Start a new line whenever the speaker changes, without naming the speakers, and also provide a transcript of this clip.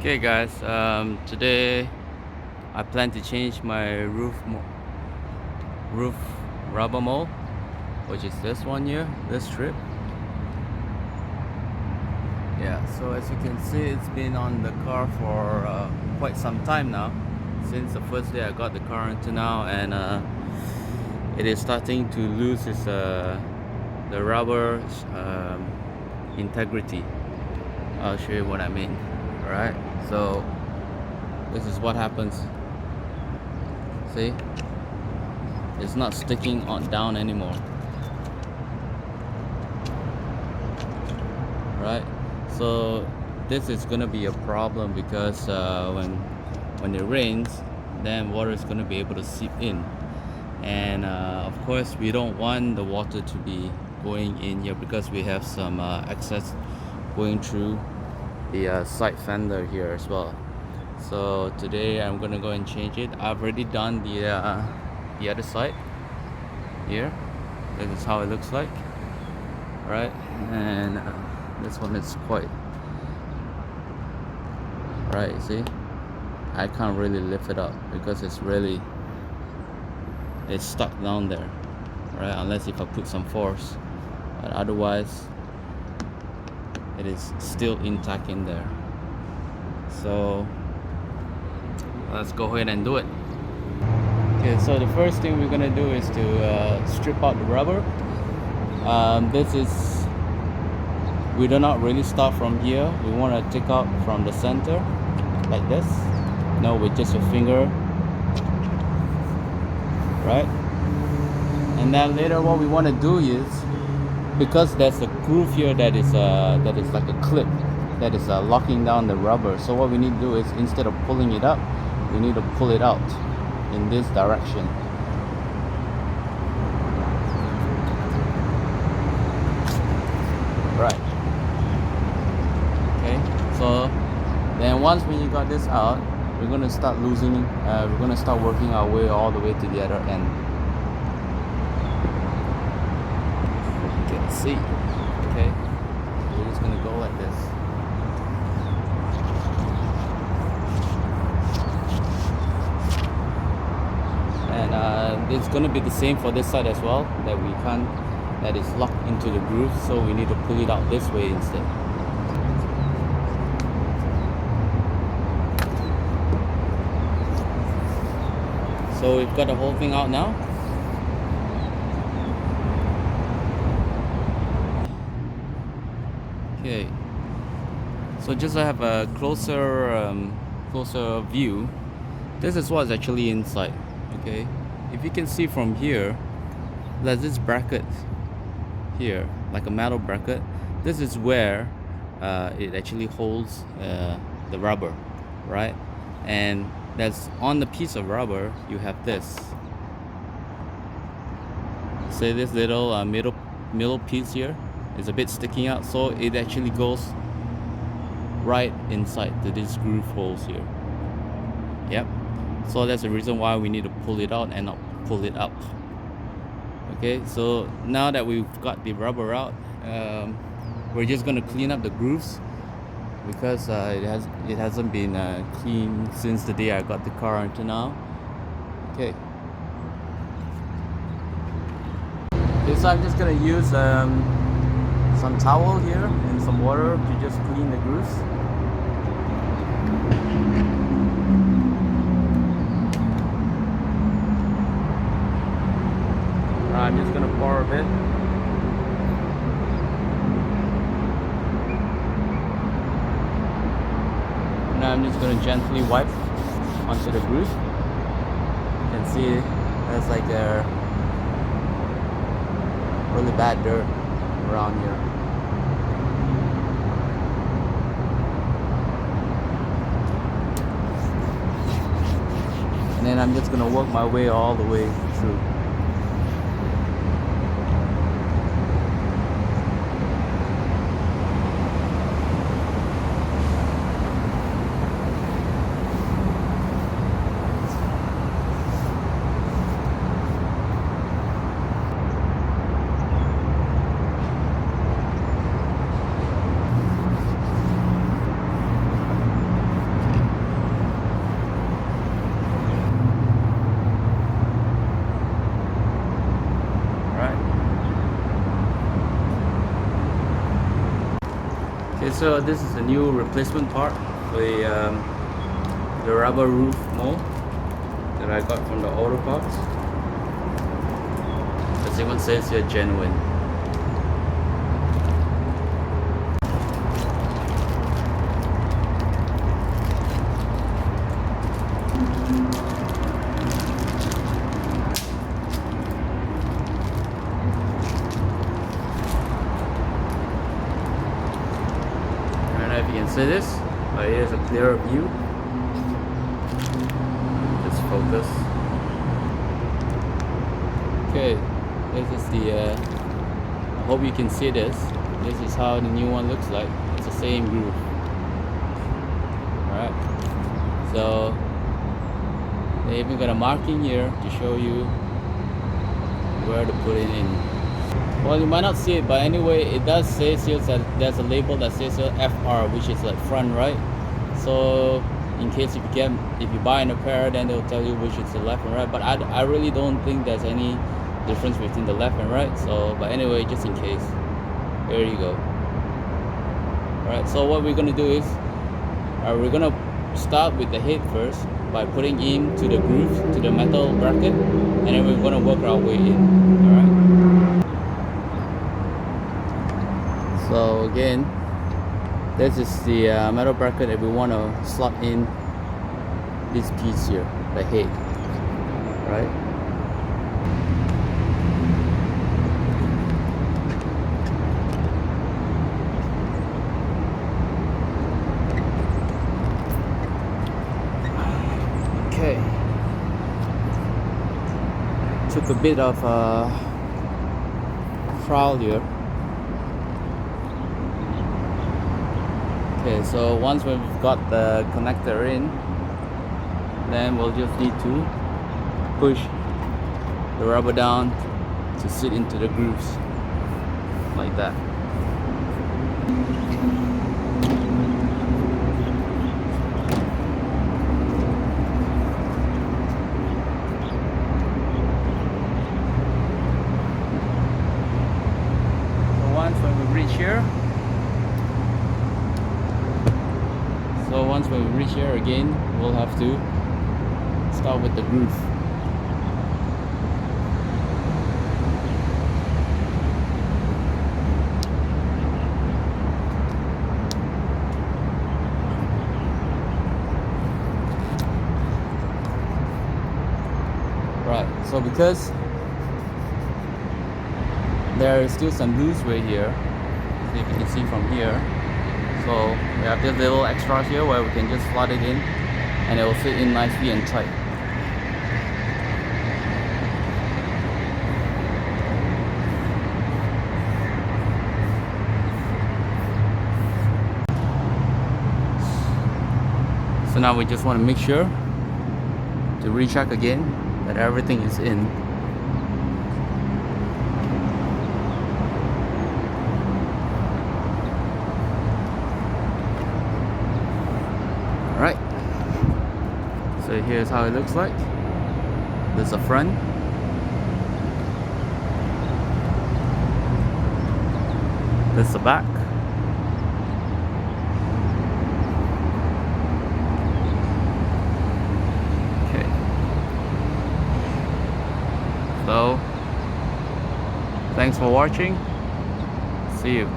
Okay guys, today I plan to change my roof rubber mold, which is this one here, this strip. Yeah, so as you can see, it's been on the car for quite some time now, since the first day I got the car until now, and it is starting to lose its the rubber integrity. I'll show you what I mean. Alright, so this is what happens. See, it's not sticking on down anymore, right? So this is gonna be a problem because when it rains, then water is gonna be able to seep in, and of course we don't want the water to be going in here because we have some excess going through the side fender here as well. So today I'm gonna go and change it. I've already done the other side here. This is how it looks like, right? And this one is quite right. See, I can't really lift it up because it's stuck down there, right? Unless if I put some force, but otherwise it is still intact in there. So let's go ahead and do it. Okay, so the first thing we're gonna do is to strip out the rubber. We do not really start from here. We want to take out from the center like this. No, with just your finger, right? And then later what we want to do is, because there's a groove here that is like a clip that is locking down the rubber. So what we need to do is, instead of pulling it up, we need to pull it out in this direction. Right. Okay. So then once when you got this out, we're gonna start we're gonna start working our way all the way to the other end. You can see. Okay. We're just gonna go like this. And it's gonna be the same for this side as well, that is locked into the groove, so we need to pull it out this way instead. So we've got the whole thing out now. Okay, so just to have a closer view, this is what's actually inside. Okay, if you can see from here, there's this bracket here, like a metal bracket. This is where it actually holds the rubber, right? And that's on the piece of rubber. You have this. Say this little middle piece here is a bit sticking out, so it actually goes right inside to these groove holes here. Yep. So that's the reason why we need to pull it out and not pull it up. Okay, so now that we've got the rubber out, we're just going to clean up the grooves, because it hasn't been cleaned since the day I got the car until now. Okay. Okay, so I'm just going to use some towel here and some water to just clean the grooves. I'm just gonna pour a bit. Now I'm just gonna gently wipe onto the groove. You can see there's like a really bad dirt around here. And then I'm just gonna work my way all the way through. so this is the new replacement part for the rubber roof mold that I got from the auto parts. As even says here, genuine. I don't know if you can see this, but here's a clearer view. Just focus. Okay, this is the I hope you can see this. This is how the new one looks like. It's the same groove. Alright, so they even got a marking here to show you where to put it in. Well, you might not see it, but anyway, it does say here that there's a label that says FR, which is like front right. So in case if you buy in a pair, then they'll tell you which is the left and right. But I really don't think there's any difference between the left and right. So, but anyway, just in case, there you go. Alright, so what we're gonna do is we're gonna start with the head first by putting into the groove to the metal bracket, and then we're gonna work our way in. Alright. So again, this is the metal bracket that we want to slot in this piece here, the head, right? Okay. Took a bit of trowel here. Okay, so once we've got the connector in, then we'll just need to push the rubber down to sit into the grooves like that. So once when we reach here, again, we'll have to start with the groove. Right, so because there is still some loose weight here, if you can see from here, so we have this little extras here where we can just slot it in and it will fit in nicely and tight. So now we just want to make sure to recheck again that everything is in. Alright, so here's how it looks like. There's the front. There's the back. Okay. So, thanks for watching. See you.